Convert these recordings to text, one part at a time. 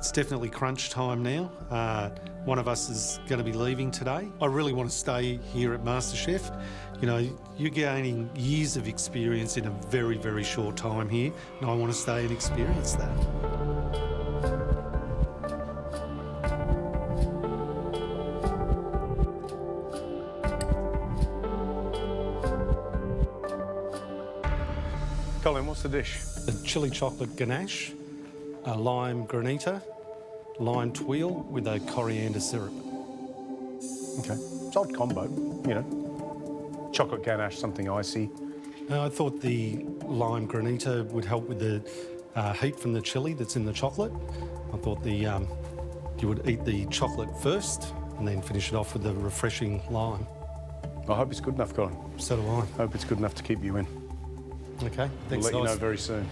It's definitely crunch time now. One of us is going to be leaving today. I really want to stay here at MasterChef. You know, you're gaining years of experience in a very, very short time here, and I want to stay and experience that. Colin, what's the dish? The chili chocolate ganache, a lime granita, lime tuile with a coriander syrup. Okay. It's odd combo, you know. Chocolate ganache, something icy. I thought the lime granita would help with the heat from the chili that's in the chocolate. I thought you would eat the chocolate first and then finish it off with the refreshing lime. I hope it's good enough, Colin. So do I. Hope it's good enough to keep you in. Okay, We'll thanks, let you know guys. very soon.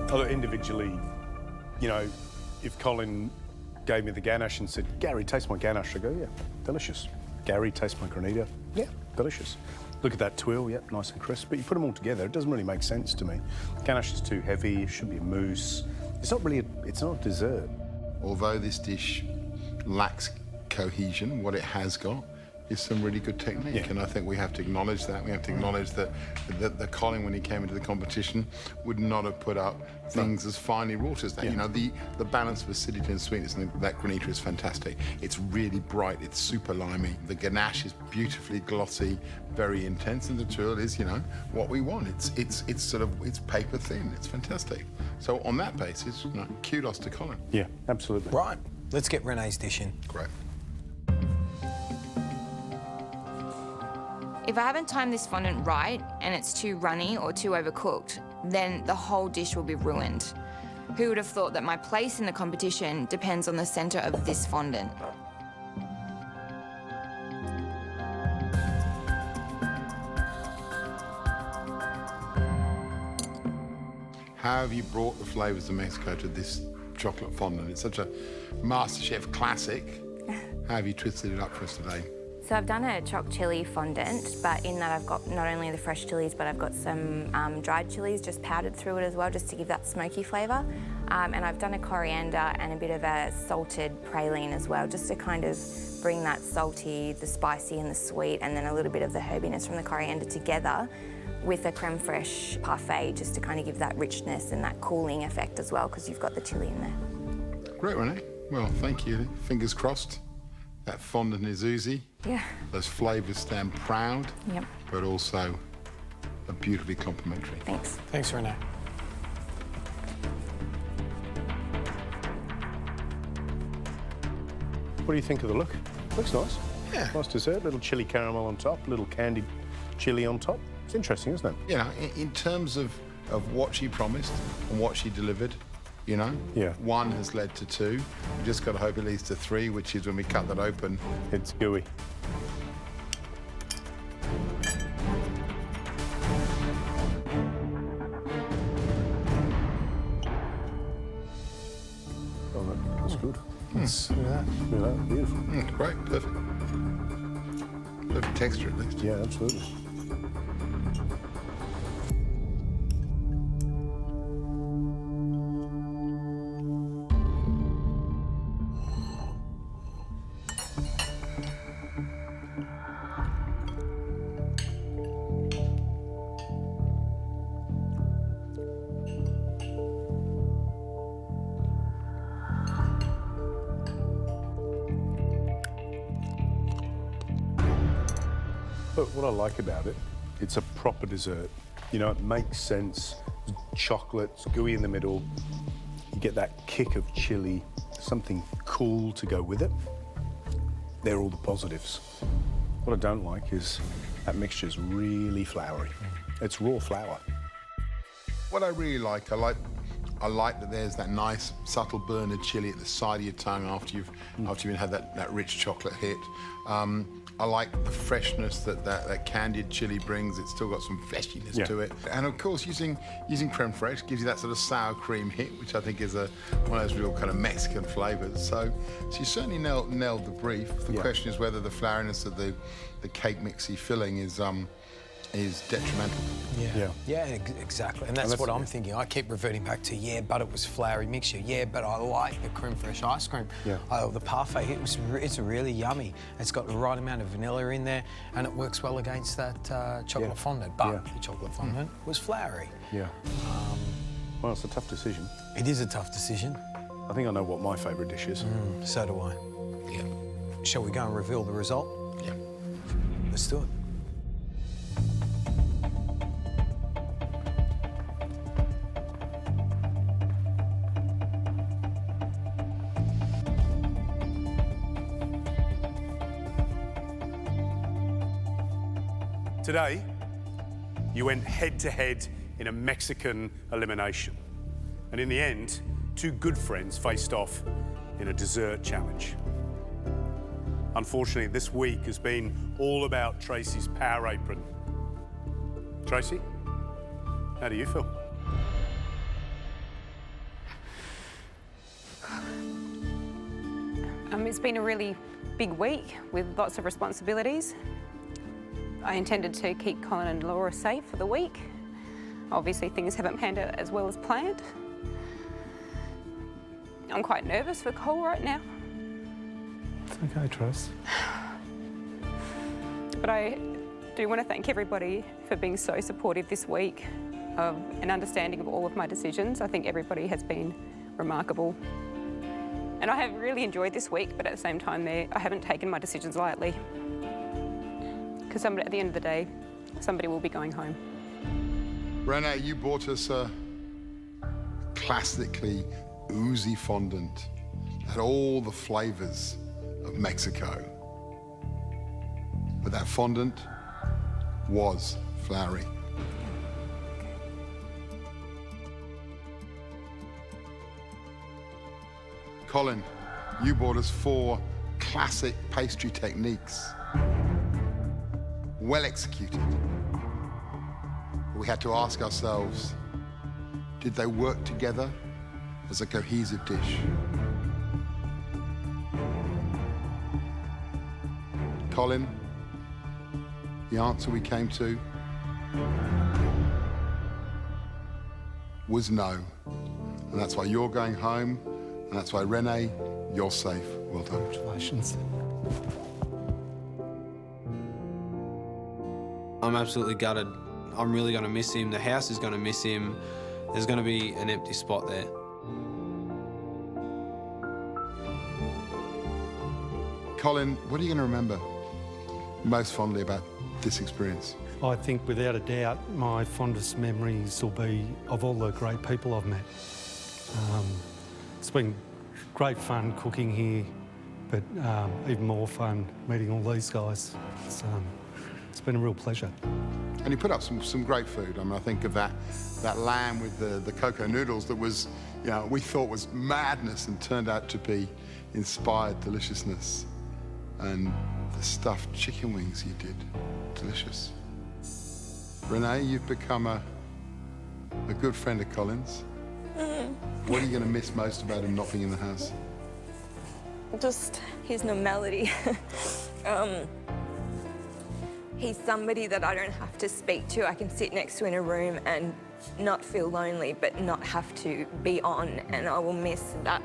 Although individually, you know, if Colin gave me the ganache and said, Gary, taste my ganache, I go, yeah, delicious. Gary, taste my granita, yeah, delicious. Look at that tuile, yep, nice and crisp. But you put them all together, it doesn't really make sense to me. Ganache is too heavy, it should be a mousse. It's not really, it's not a dessert. Although this dish lacks cohesion, what it has got is some really good technique. Yeah. And I think we have to acknowledge that. We have to acknowledge that Colin, when he came into the competition, would not have put up things as finely wrought as that. Yeah. You know, the balance of acidity and sweetness in that granita is fantastic. It's really bright, it's super limey. The ganache is beautifully glossy, very intense, and the tuile is, you know, what we want. It's sort of, it's paper thin. It's fantastic. So on that basis, you know, kudos to Colin. Yeah, absolutely. Right, let's get Renee's dish in. Great. If I haven't timed this fondant right and it's too runny or too overcooked, then the whole dish will be ruined. Who would have thought that my place in the competition depends on the centre of this fondant? How have you brought the flavours of Mexico to this chocolate fondant? It's such a MasterChef classic. How have you twisted it up for us today? So I've done a choc chili fondant, but in that I've got not only the fresh chilies, but I've got some dried chilies just powdered through it as well, just to give that smoky flavour. And I've done a coriander and a bit of a salted praline as well, just to kind of bring that salty, the spicy and the sweet, and then a little bit of the herbiness from the coriander together with a creme fraiche parfait, just to kind of give that richness and that cooling effect as well, because you've got the chili in there. Great, Renee. Well, thank you. Fingers crossed. That fondant is oozy. Yeah. Those flavours stand proud, Yep. but also are beautifully complementary. Thanks. Thanks, Renee. What do you think of the look? Looks nice. Yeah. Nice dessert, little chili caramel on top, little candied chili on top. It's interesting, isn't it? You know, in terms of what she promised and what she delivered, you know, Yeah. one has led to two. We just got to hope it leads to three, which is when we cut that open. It's gooey. Oh, that's good. Look at that. Look at that, beautiful. Great, perfect. Perfect texture, at least. Yeah, absolutely. But what I like about it, it's a proper dessert. You know, it makes sense. Chocolate, it's gooey in the middle. You get that kick of chili, something cool to go with it. They're all the positives. What I don't like is that mixture's really floury. It's raw flour. what I really like, I like that there's that nice subtle burn of chili at the side of your tongue after you've had that rich chocolate hit. I like the freshness that candied chili brings. It's still got some fleshiness to it. And of course, using creme fraiche gives you that sort of sour cream hit, which I think is one of those real kind of Mexican flavors. So you certainly nailed the brief. The question is whether the floweriness of the cake mixy filling is detrimental. Exactly. And that's what I'm thinking. I keep reverting back to, but it was floury mixture. But I like the creme fraiche ice cream. The parfait, it's really yummy. It's got the right amount of vanilla in there, and it works well against that chocolate fondant. But the chocolate fondant was floury. Well, it's a tough decision. It is a tough decision. I think I know what my favourite dish is. So do I. Shall we go and reveal the result? Let's do it. Today, you went head-to-head in a Mexican elimination. And in the end, two good friends faced off in a dessert challenge. Unfortunately, this week has been all about Tracy's power apron. Tracy, how do you feel? It's been a really big week with lots of responsibilities. I intended to keep Colin and Laura safe for the week. Obviously, things haven't panned out as well as planned. I'm quite nervous for Cole right now. It's okay, Trace. But I do want to thank everybody for being so supportive this week and understanding of all of my decisions. I think everybody has been remarkable. And I have really enjoyed this week, but at the same time, I haven't taken my decisions lightly. Because at the end of the day, somebody will be going home. Renee, you bought us a classically oozy fondant that had all the flavors of Mexico. But that fondant was floury. Colin, you brought us 4 classic pastry techniques, well executed. We had to ask ourselves, did they work together as a cohesive dish? Colin, the answer we came to was no. And that's why you're going home, and that's why, Renee, you're safe. Well done. Congratulations. I'm absolutely gutted. I'm really going to miss him. The house is going to miss him. There's going to be an empty spot there. Colin, what are you going to remember most fondly about this experience? I think without a doubt my fondest memories will be of all the great people I've met. It's been great fun cooking here, but even more fun meeting all these guys. It's been a real pleasure. And you put up some great food. I mean, I think of that lamb with the cocoa noodles that was, we thought was madness and turned out to be inspired deliciousness. And the stuffed chicken wings you did, delicious. Renee, you've become a good friend of Colin's. What are you going to miss most about him not being in the house? Just his normality. He's somebody that I don't have to speak to. I can sit next to in a room and not feel lonely, but not have to be on, and I will miss that.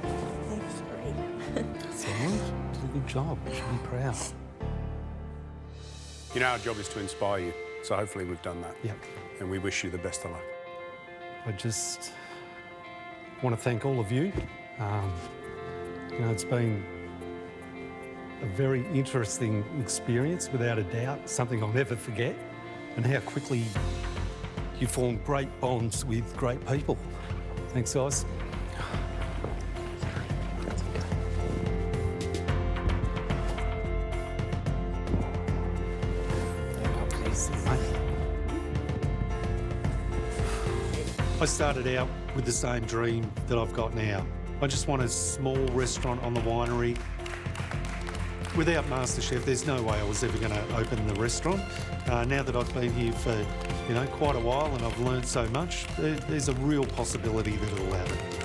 I'm sorry. That's all right. You did a good job. You should be proud. Our job is to inspire you, so hopefully we've done that. Yep. And we wish you the best of luck. I just want to thank all of you. It's been a very interesting experience, without a doubt, something I'll never forget, and how quickly you form great bonds with great people. Thanks, guys. is amazing. I started out with the same dream that I've got now. I just want a small restaurant on the winery. Without MasterChef, there's no way I was ever going to open the restaurant. Now that I've been here for, quite a while and I've learned so much, there's a real possibility that it'll happen.